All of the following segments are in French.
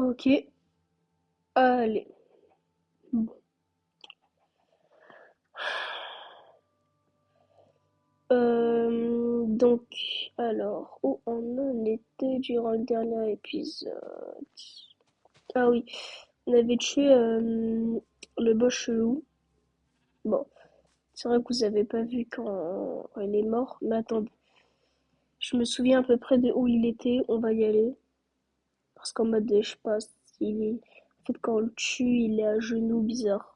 Ok, allez. Bon. Donc, alors, où on en était durant le dernier épisode? Ah oui, on avait tué le boss chelou. Bon, c'est vrai que vous avez pas vu quand il est mort, mais attendez, je me souviens à peu près de où il était, on va y aller. Parce qu'en mode, je sais pas, il est... En fait, quand on le tue, il est à genoux, bizarre.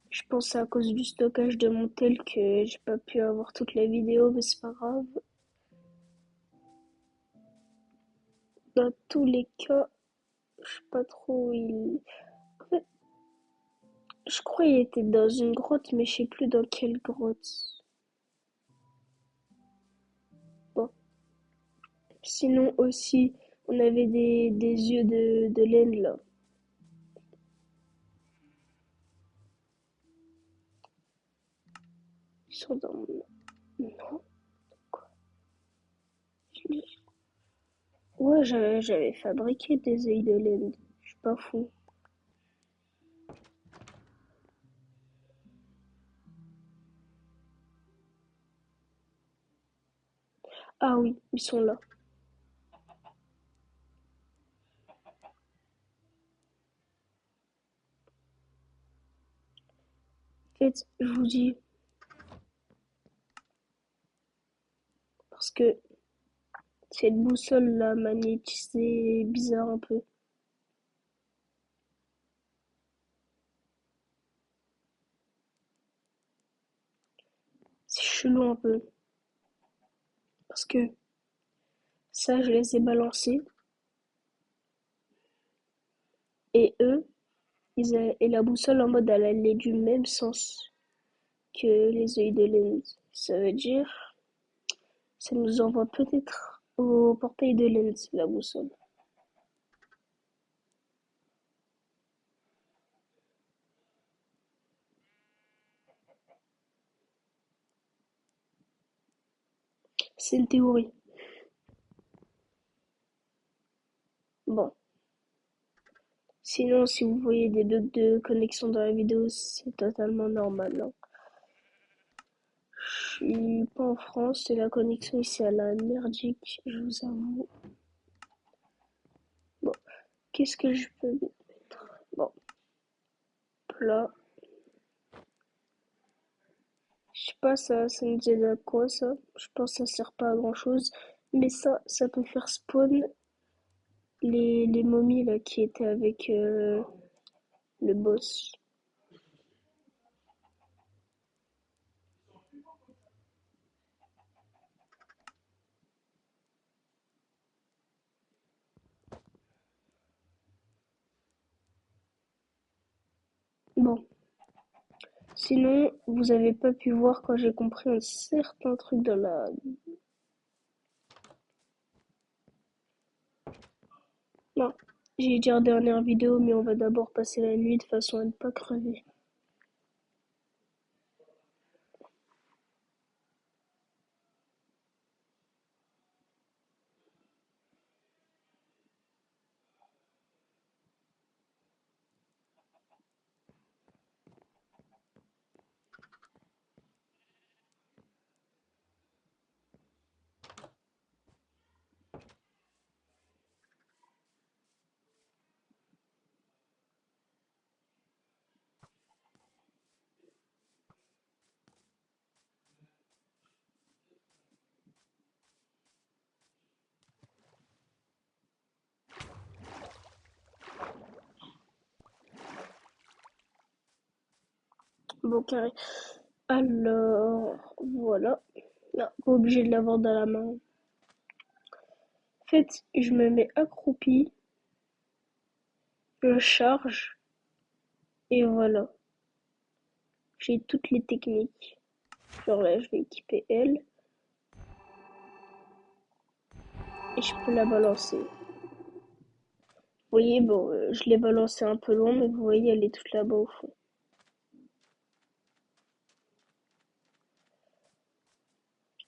Je pense à cause du stockage de mon tel que j'ai pas pu avoir toute la vidéo, mais c'est pas grave. Dans tous les cas, je sais pas trop où il... En fait, je crois qu'il était dans une grotte, mais je sais plus dans quelle grotte. Bon. Sinon aussi, on avait des yeux de laine là. Ils sont dans mon... Non, quoi. Ouais, j'avais fabriqué des œils de laine. Je suis pas fou. Ah oui, ils sont là. En fait, je vous dis, parce que cette boussole là magnétisée, bizarre un peu. C'est chelou un peu. Parce que ça, je les ai balancés. Et eux, et la boussole en mode elle allait du même sens que les œils de Lens. Ça veut dire, ça nous envoie peut-être au portail de Lens, la boussole. C'est une théorie. Bon. Sinon, si vous voyez des bugs de connexion dans la vidéo, c'est totalement normal, hein. Je suis pas en France et la connexion ici elle est merdique, je vous avoue. Bon, qu'est-ce que je peux mettre? Bon, plat. Je sais pas, ça nous aide à quoi ça? Je pense que ça sert pas à grand chose. Mais ça peut faire spawn les momies là qui étaient avec le boss. Bon, sinon, vous avez pas pu voir quand j'ai compris un certain truc dans la... Non, j'ai dit en dernière vidéo, mais on va d'abord passer la nuit de façon à ne pas crever. Bon, carré. Alors, voilà. Non, pas obligé de l'avoir dans la main. En fait, je me mets accroupi, je charge, et voilà. J'ai toutes les techniques. Genre là, je vais équiper elle, et je peux la balancer. Vous voyez, bon, je l'ai balancée un peu loin, mais vous voyez, elle est toute là-bas au fond.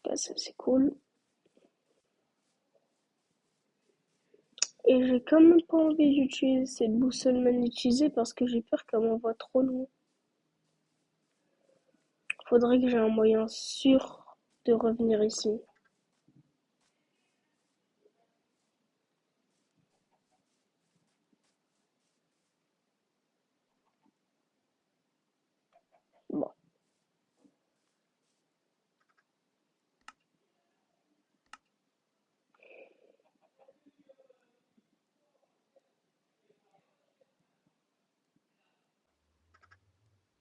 Bah, ça, c'est cool. Et j'ai quand même pas envie d'utiliser cette boussole magnétisée parce que j'ai peur qu'elle m'envoie trop loin. Faudrait que j'ai un moyen sûr de revenir ici. Bon,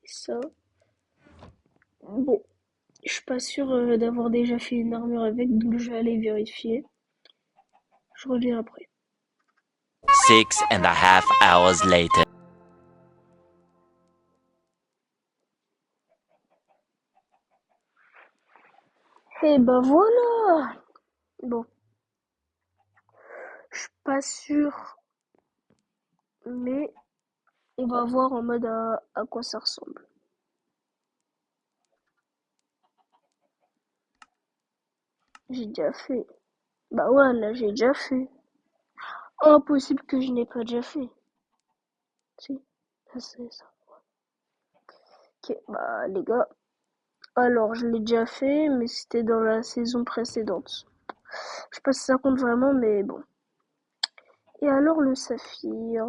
ça. Bon, je suis pas sûre d'avoir déjà fait une armure avec, donc je vais aller vérifier. Je reviens après. 6.5 hours later. Et ben voilà! Bon, je suis pas sûre, mais on va voir en mode à quoi ça ressemble. J'ai déjà fait. Bah ouais, là j'ai déjà fait. Impossible que je n'ai pas déjà fait. Si, ça c'est ça. Ok, bah les gars, alors je l'ai déjà fait, mais c'était dans la saison précédente. Je sais pas si ça compte vraiment, mais bon. Et alors le saphir.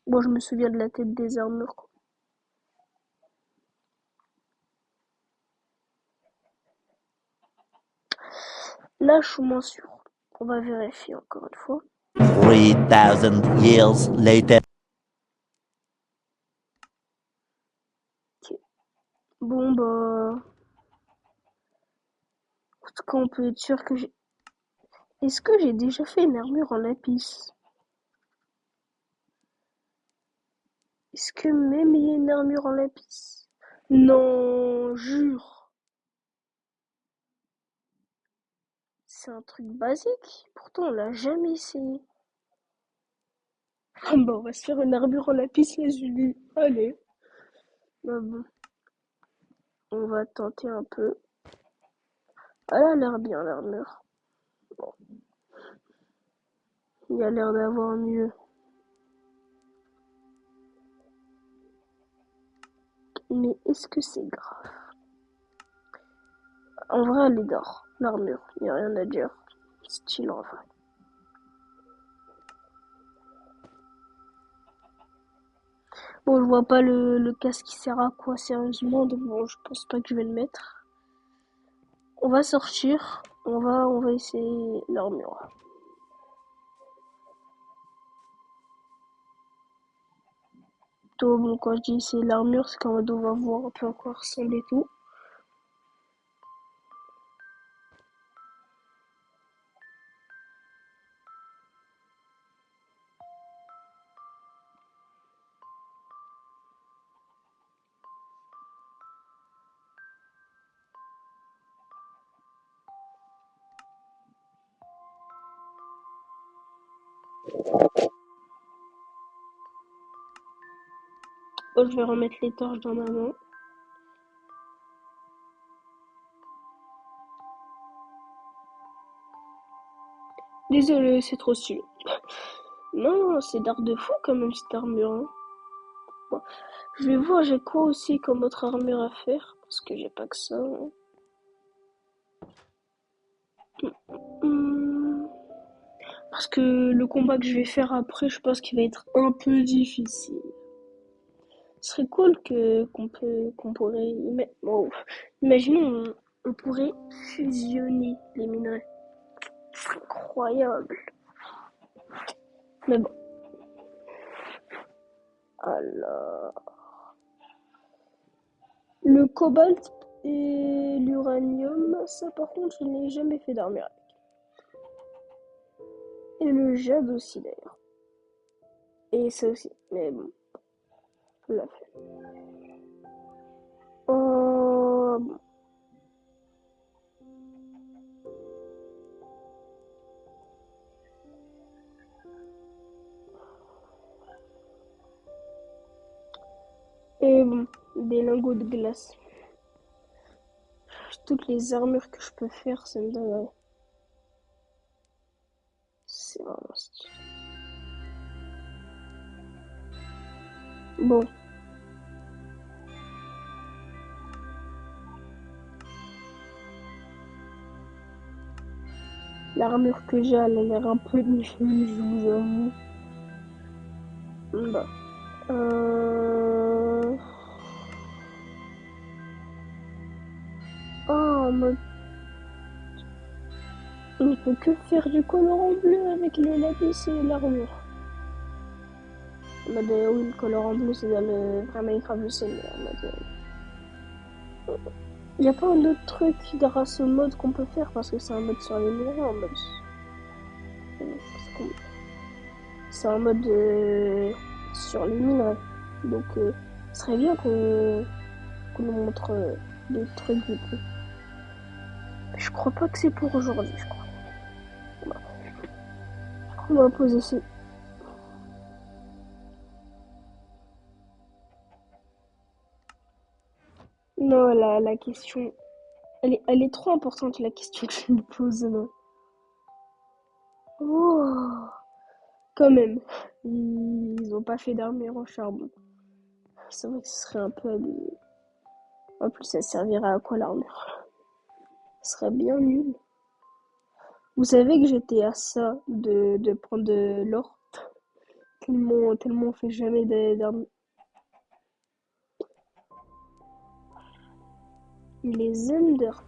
Bon, je me souviens de la tête des armures, quoi. Là, je suis moins sûre. On va vérifier encore une fois. 3,000 years later. Ok. Bon, bah. En tout cas, on peut être sûr que j'ai. Est-ce que j'ai déjà fait une armure en lapis? Est-ce que même il y a une armure en lapis? Non, jure. C'est un truc basique. Pourtant, on l'a jamais essayé. Ah bah, on va se faire une armure en lapis lazuli. Allez. Bah bon, on va tenter un peu. Elle a l'air bien, l'armure. Bon, il y a l'air d'avoir mieux. Mais est-ce que c'est grave? En vrai, elle est d'or, l'armure. Il n'y a rien à dire. Style en vrai. Bon, je vois pas le casque qui sert à quoi sérieusement, donc bon, je pense pas que je vais le mettre. On va sortir, on va essayer l'armure. Bon, quand je dis essayer l'armure, c'est qu'en mode on va voir un peu à quoi ressemble et tout. Bon, je vais remettre les torches dans ma main. Désolé, c'est trop stylé. Non, c'est d'art de fou quand même cette armure, hein. Bon, je vais voir j'ai quoi aussi comme autre armure à faire, parce que j'ai pas que ça, hein. Hmm, parce que le combat que je vais faire après, je pense qu'il va être un peu difficile. Ce serait cool qu'on pourrait bon, imaginons on pourrait fusionner les minerais. Ce serait incroyable. Mais bon, alors le cobalt et l'uranium, ça par contre, je n'ai jamais fait d'armure avec. Et le jade aussi d'ailleurs. Et ça aussi, mais bon, on l'a fait. Bon. Et bon, des lingots de glace. Toutes les armures que je peux faire, ça me donne. C'est vraiment stylé. Bon, l'armure que j'ai, elle a l'air un peu nulle, je vous avoue. Bah. Euh... Ah, en mode... On peut que faire du colorant bleu avec le lapis et l'armure. En mode, oui, le colorant bleu, c'est dans le vrai Minecraft, je sais, mais en mode... Y a pas un autre truc grâce au mode qu'on peut faire parce que c'est un mode sur les minerais en mode. C'est un mode sur les minerais. Donc, ce serait bien qu'on nous montre des trucs du coup. Je crois pas que c'est pour aujourd'hui, je crois. Bah, on va poser ici. Non, la question. Elle est trop importante la question que tu me poses là. Oh, quand même. Ils ont pas fait d'armure en charbon. C'est vrai que ce serait un peu abusé. En plus, ça servirait à quoi l'armure? Ce serait bien nul. Vous savez que j'étais à ça de prendre de l'or tellement on fait jamais d'armure. Les Undertale.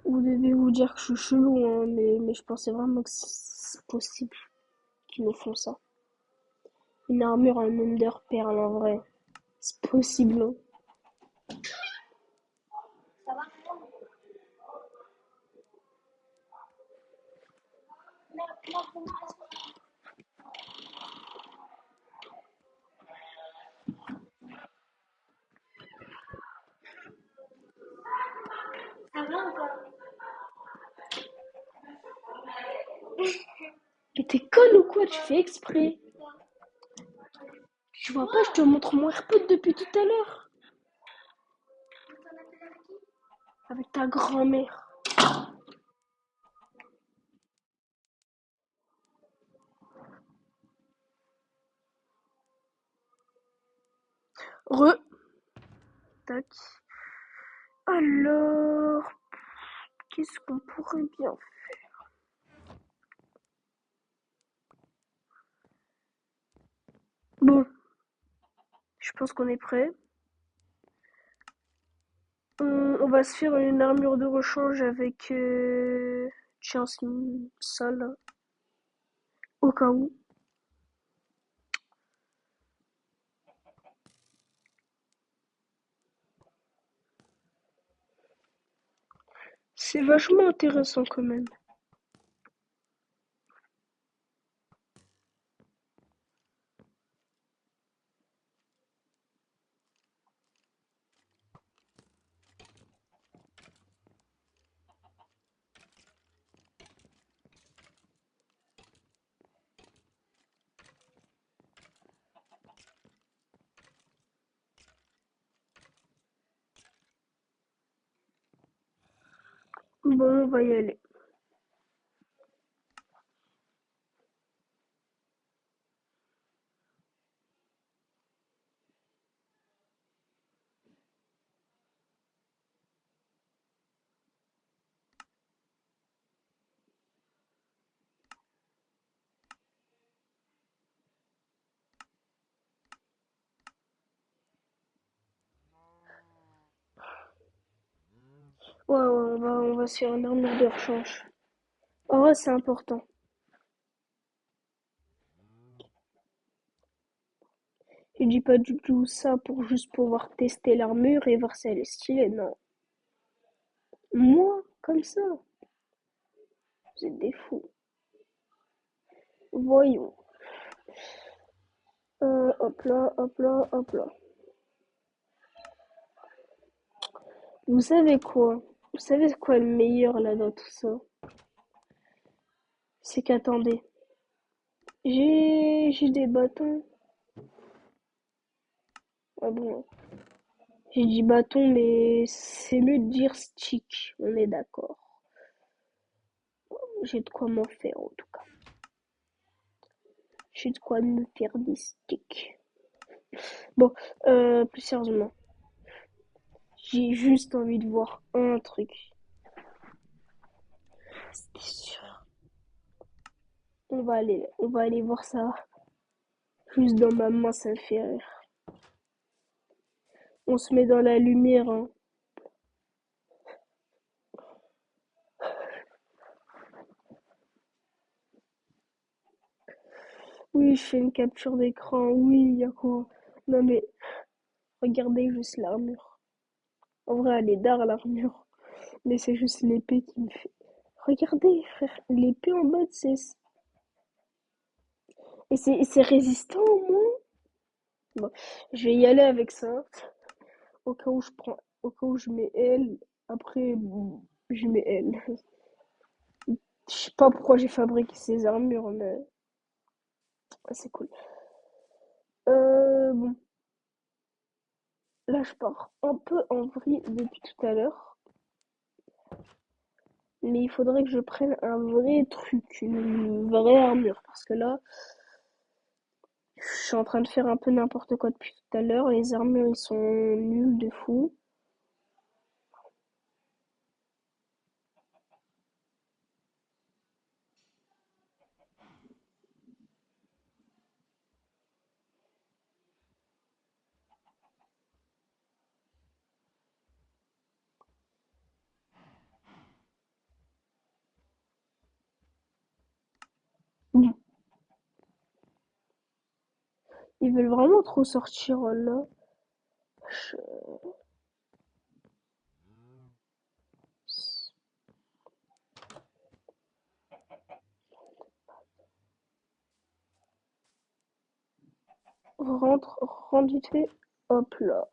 Vous devez vous dire que je suis chelou, hein, mais je pensais vraiment que c'est possible qu'ils nous font ça. Une armure en Underpearl en vrai. C'est possible, hein. Mais t'es conne ou quoi? Tu fais exprès. Tu vois pas, je te montre mon AirPod depuis tout à l'heure. Avec ta grand-mère. Re. Tac. Alors, qu'est-ce qu'on pourrait bien faire? Bon, je pense qu'on est prêt. On va se faire une armure de rechange avec tiens, ça là, au cas où. C'est vachement intéressant quand même. Bon, on va y aller. Ouais, ouais, on va se faire une armure de rechange. En vrai, c'est important. Je dis pas du tout ça pour juste pouvoir tester l'armure et voir si elle est stylée, non. Moi, comme ça, vous êtes des fous. Voyons. Hop là, hop là, hop là. Vous savez quoi? Vous savez quoi le meilleur là dans tout ça? C'est qu'attendez. J'ai des bâtons. Ah bon, J'ai dit bâton, mais c'est mieux de dire stick. On est d'accord. J'ai de quoi m'en faire en tout cas. J'ai de quoi me faire des sticks. Bon, plus sérieusement, j'ai juste envie de voir un truc. C'était sûr. On va aller voir ça. Juste dans ma main, ça me fait rire. On se met dans la lumière, hein. Oui, je fais une capture d'écran. Oui, y a quoi? Non mais, regardez juste l'armure. En vrai, elle est d'art l'armure. Mais c'est juste l'épée qui me fait. Regardez, frère, l'épée en mode, c'est résistant au moins. Bon, je vais y aller avec ça. Au cas où je prends, au cas où je mets elle. Après, bon, je mets elle. Je sais pas pourquoi j'ai fabriqué ces armures, mais c'est cool. Bon, là je pars un peu en vrille depuis tout à l'heure. Mais il faudrait que je prenne un vrai truc, une vraie armure. Parce que là, je suis en train de faire un peu n'importe quoi depuis tout à l'heure. Les armures, ils sont nuls de fou. Bon, ils veulent vraiment trop sortir là. Je- rentre vite fait. Hop là.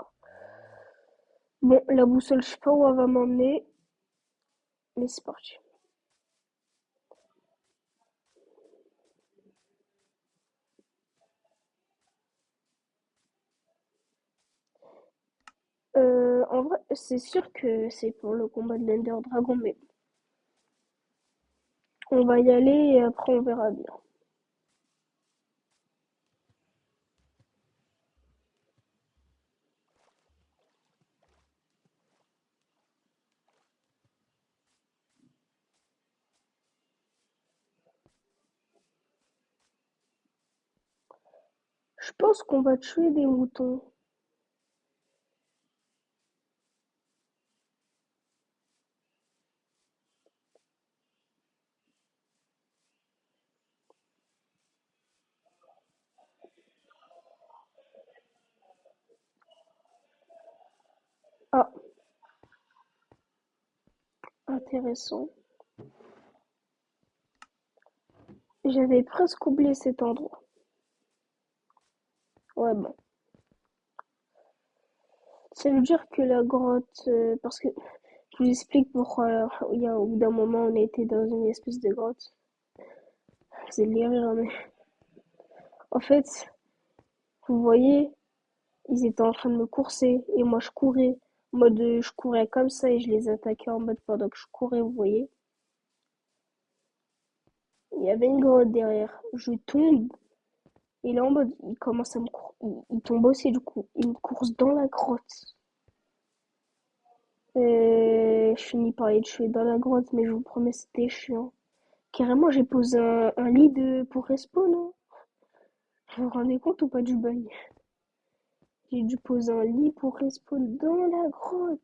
Bon, la boussole, je sais pas où elle va m'emmener. Mais c'est parti. En vrai, c'est sûr que c'est pour le combat de l'Ender Dragon, mais on va y aller et après on verra bien. Je pense qu'on va tuer des moutons. Ah, intéressant. J'avais presque oublié cet endroit. Ouais, bon. Ça veut dire que la grotte, parce que je vous explique pourquoi il y a au bout d'un moment on a été dans une espèce de grotte. C'est de rire, mais en fait, vous voyez, ils étaient en train de me courser et moi je courais. En mode, je courais comme ça et je les attaquais en mode pendant que je courais, vous voyez. Il y avait une grotte derrière. Je tombe et là en mode, il commence à me il tombe aussi du coup. Il me course dans la grotte. Je finis par les tuer dans la grotte, mais je vous promets, c'était chiant. Carrément, j'ai posé un lit pour respawn, hein. Vous vous rendez compte ou pas du bail? J'ai dû poser un lit pour respawn dans la grotte.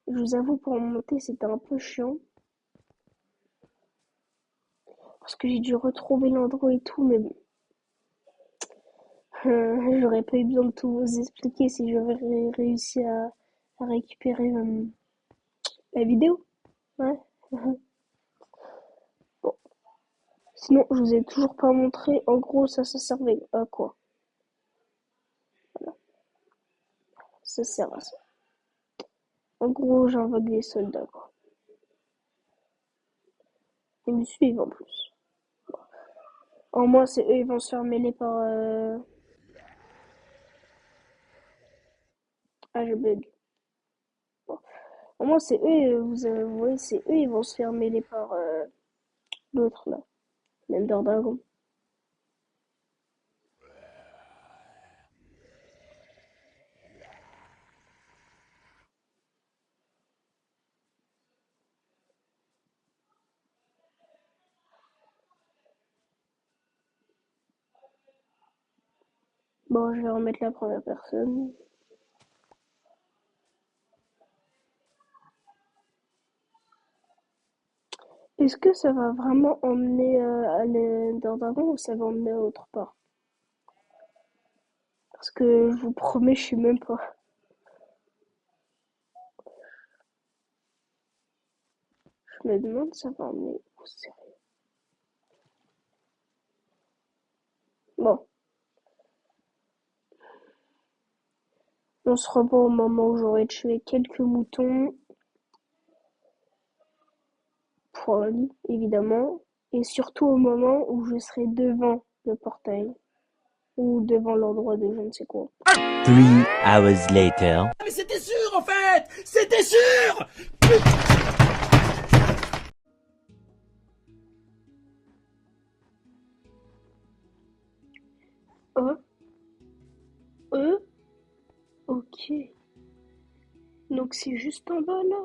Je vous avoue, pour monter, c'était un peu chiant. Parce que j'ai dû retrouver l'endroit et tout, mais bon. J'aurais pas eu besoin de tout vous expliquer si j'avais réussi à récupérer la vidéo. Ouais. Bon. Sinon, je vous ai toujours pas montré. En gros, ça servait à quoi? Ça sert à ça. En gros, j'invoque des soldats, quoi. Ils me suivent en plus. Au moins, c'est eux, ils vont se faire mêler par. Ah, je bug. Bon. Au moins, c'est eux, vous voyez, c'est eux, ils vont se faire mêler par l'autre, là. L'Ender Dragon. Bon, je vais remettre la première personne. Est-ce que ça va vraiment emmener à l'Ender Dragon ou ça va emmener à autre part? Parce que je vous promets, je sais même pas. Je me demande ça va emmener où, sérieux. Bon, on se revoit au moment où j'aurai tué quelques moutons, poils, évidemment, et surtout au moment où je serai devant le portail ou devant l'endroit de je ne sais quoi. 3 hours later. Ah, mais c'était sûr en fait. C'était sûr. Oh, ok. Donc c'est juste en bas là.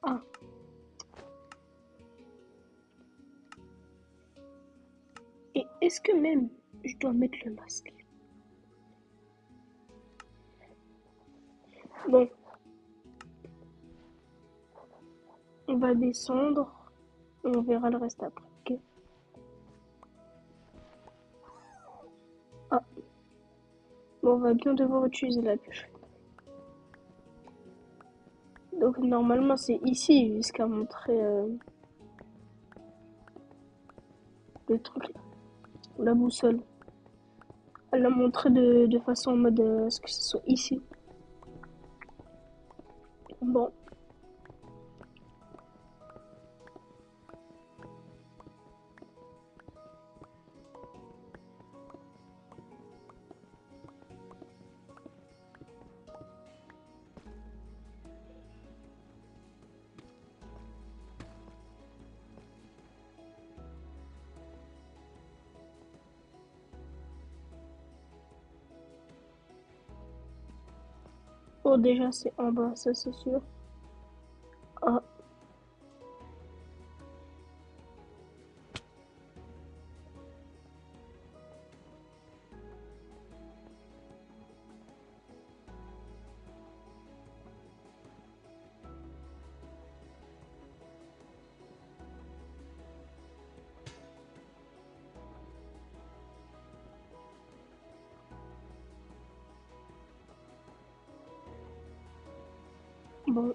Ah, et est-ce que même je dois mettre le masque? Bon, on va descendre. On verra le reste après. Ok. Ah, bon, on va bien devoir utiliser la pioche. Donc normalement c'est ici jusqu'à montrer le truc, la boussole. Elle l'a montré de façon en mode à ce que ce soit ici. Bon, oh déjà c'est en bas, ça c'est sûr. Ah, bon.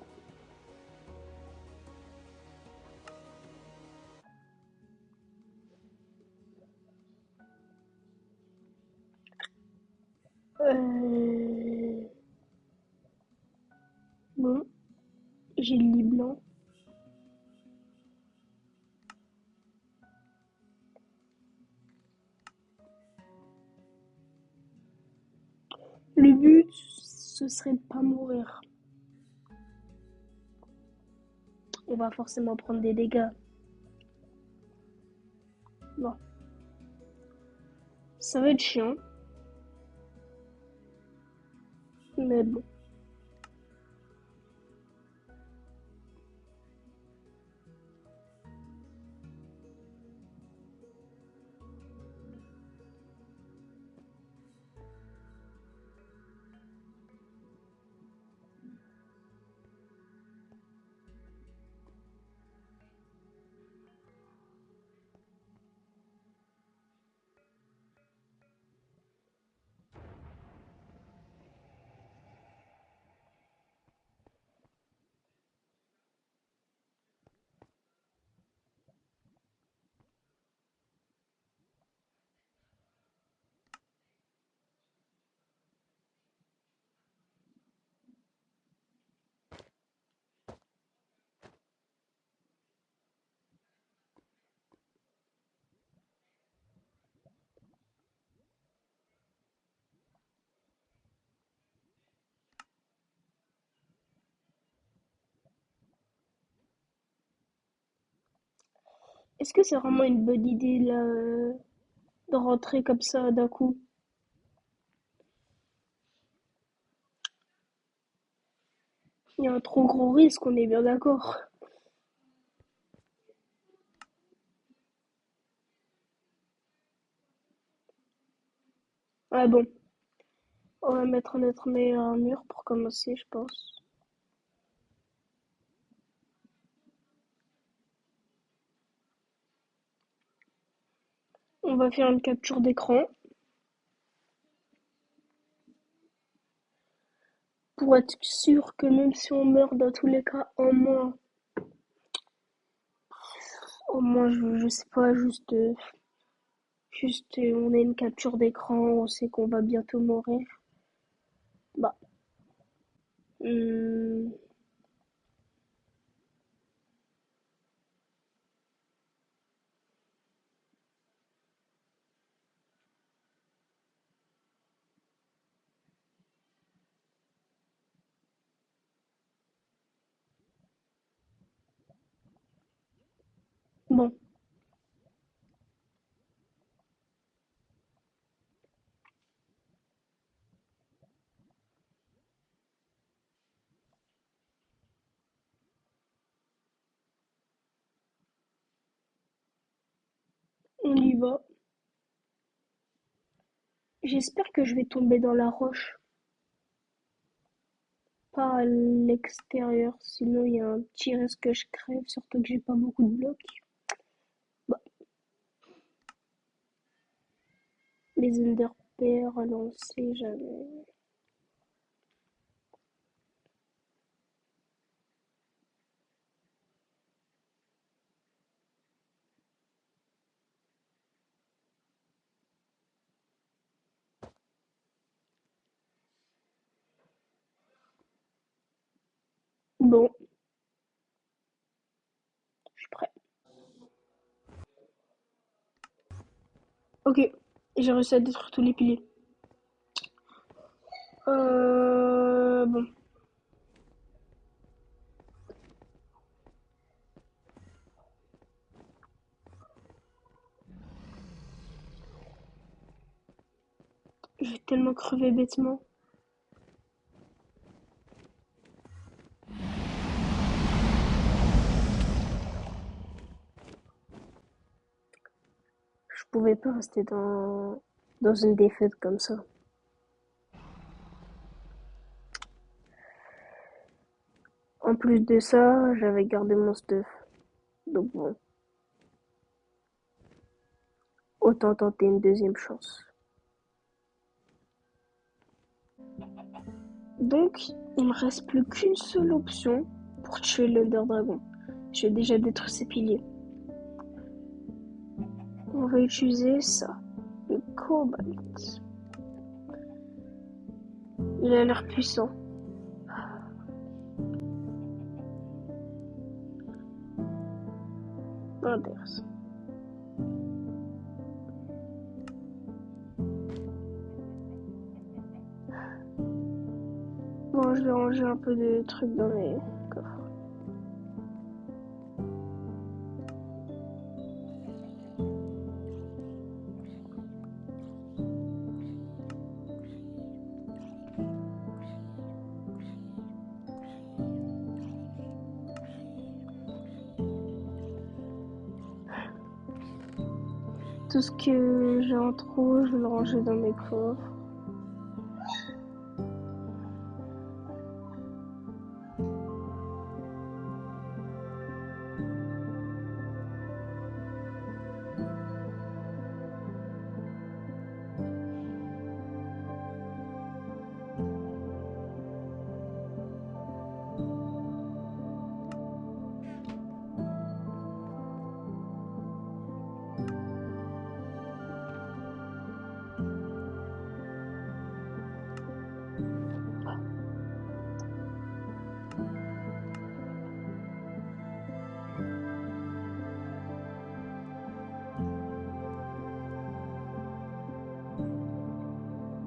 Euh... Bon, j'ai le lit blanc. Le but, ce serait de pas mourir. On va forcément prendre des dégâts. Bon, ça va être chiant, mais bon. Est-ce que c'est vraiment une bonne idée là de rentrer comme ça d'un coup? Il y a un trop gros risque, on est bien d'accord. Ah bon, on va mettre notre meilleure armure pour commencer, je pense. On va faire une capture d'écran pour être sûr que même si on meurt dans tous les cas, au moins je sais pas, juste on a une capture d'écran, on sait qu'on va bientôt mourir. Bah, hmm, bon, on y va. J'espère que je vais tomber dans la roche, pas à l'extérieur, sinon il y a un petit risque que je crève, surtout que j'ai pas beaucoup de blocs. Bah, les Enderpearls, on sait jamais. Bon, je suis prêt. Ok, j'ai réussi à détruire tous les piliers. Bon, je vais tellement crever bêtement. Je pouvais pas rester dans une défaite comme ça. En plus de ça, j'avais gardé mon stuff. Donc bon, autant tenter une deuxième chance. Donc, il me reste plus qu'une seule option pour tuer l'Under Dragon. J'ai déjà détruit ses piliers. On va utiliser ça, le cobalt. Il a l'air puissant. Intéressant. Bon, je vais ranger un peu de trucs dans mes coffres. Tout ce que j'ai en trop, je vais le ranger dans mes coffres.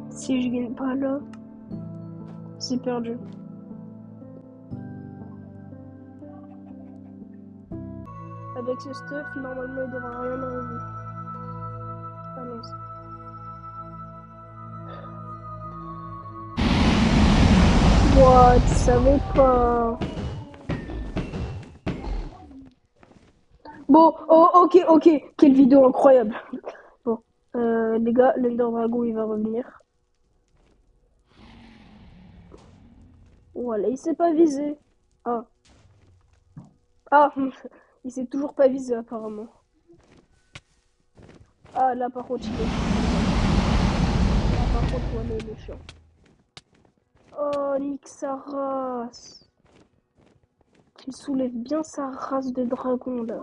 Si je gagne pas là, c'est perdu. Avec ce stuff, normalement, il devrait rien arriver. Allons-y. What? Je savais pas. Bon, oh, ok. Quelle vidéo incroyable. Bon, les gars, l'Ender Dragon, il va revenir. Voilà, il s'est pas visé. Ah. Ah, il s'est toujours pas visé, apparemment. Ah, là, par contre, il est... Là, par contre, voilà, il est chiant. Oh, nique sa race. Il soulève bien sa race de dragon, là.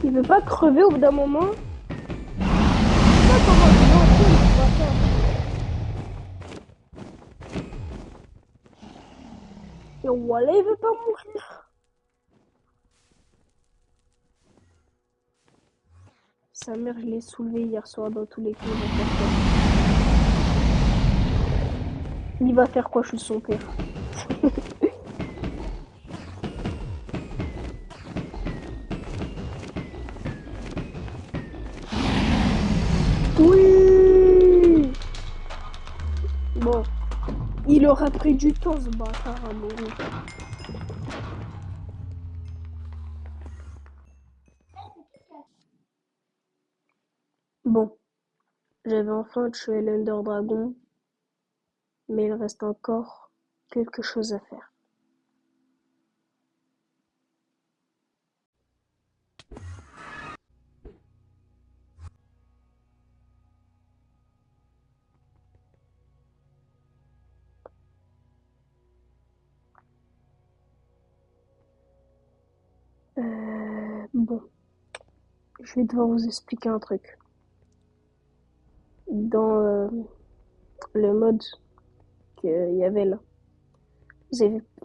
Il veut pas crever au bout d'un moment. Pas comment il est en train de faire. Et voilà, il veut pas mourir. Sa mère, je l'ai soulevé hier soir dans tous les cas. Il va faire quoi? Je suis son père. Oui. Bon, il aura pris du temps ce bâtard à mourir. Bon, j'avais enfin tué l'Ender Dragon, mais il reste encore quelque chose à faire. Bon, je vais devoir vous expliquer un truc. Dans le mode qu'il y avait là,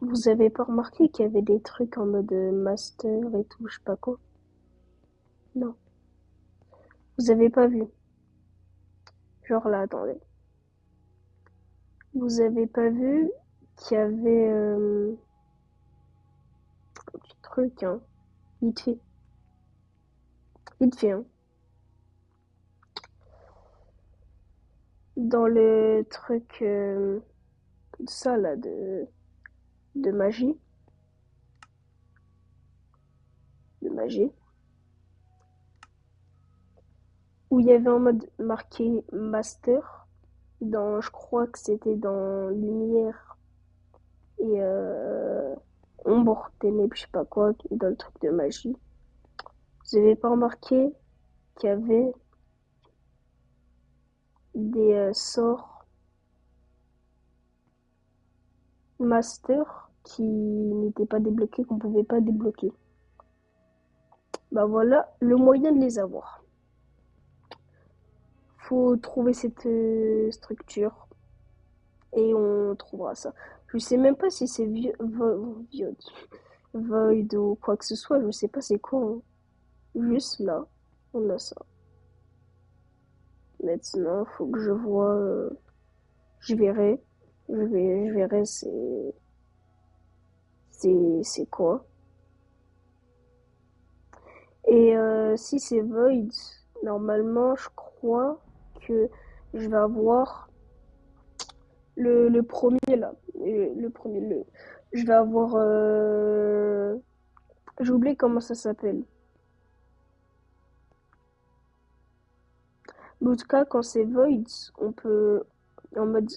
vous avez pas remarqué qu'il y avait des trucs en mode master et tout, je sais pas quoi? Non, vous avez pas vu. Genre là, attendez. Vous avez pas vu qu'il y avait un petit truc, hein, vite fait. Vite fait, hein. Dans le truc, ça là, de magie. De magie. Où il y avait en mode marqué master. Dans, je crois que c'était dans lumière et ombre, ténèbres, je sais pas quoi, dans le truc de magie. Vous avez pas remarqué qu'il y avait des sorts master qui n'étaient pas débloqués, qu'on pouvait pas débloquer. Bah voilà le moyen de les avoir. Faut trouver cette structure et on trouvera ça. Je sais même pas si c'est void ou quoi que ce soit, je sais pas c'est quoi, hein. Juste là, on a ça. Maintenant, faut que je vois, je verrai, je verrai c'est quoi. Et si c'est void, normalement, je crois que je vais avoir le premier là, le premier, je vais avoir, j'ai oublié comment ça s'appelle. Mais en tout cas, quand c'est void, on peut, en mode,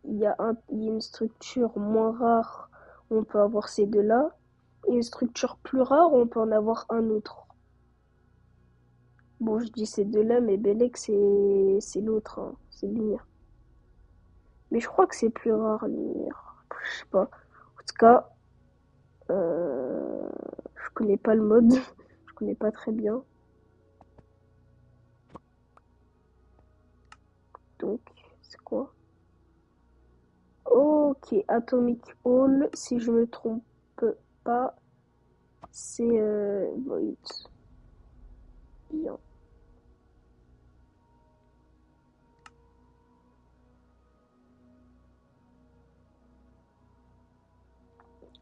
il y a une structure moins rare, on peut avoir ces deux-là, et une structure plus rare, on peut en avoir un autre. Bon, je dis ces deux-là, mais Belek, c'est l'autre, hein, c'est lumière. Mais je crois que c'est plus rare, lumière. Je sais pas. En tout cas, je connais pas le mode, je connais pas très bien. Donc, c'est quoi? Ok, Atomic Hall, si je me trompe pas, c'est Void. Bien.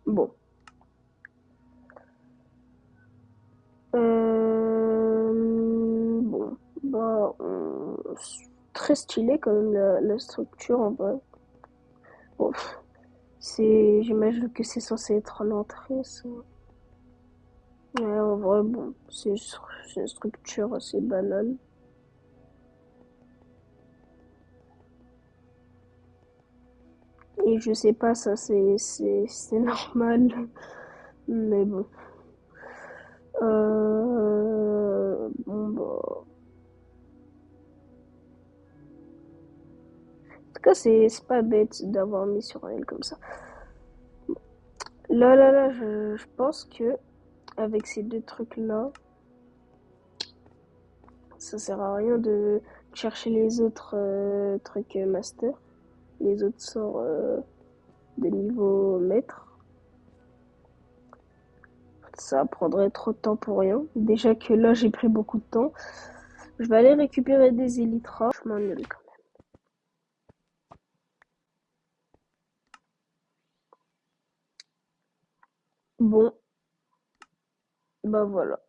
Bon. Bon. Bah, très stylé quand même la structure en vrai. Bon, j'imagine que c'est censé être l'entrée, ça. Ouais, en vrai, bon, c'est une structure assez banale. Et je sais pas, ça c'est normal. Mais bon. Bon, bah. En tout cas, c'est pas bête d'avoir mis sur elle comme ça. Là, je pense que avec ces deux trucs-là, ça sert à rien de chercher les autres trucs master, les autres sorts de niveau maître. Ça prendrait trop de temps pour rien. Déjà que là, j'ai pris beaucoup de temps. Je vais aller récupérer des élytras. Je m'ennuie quand même. Bon, bah voilà.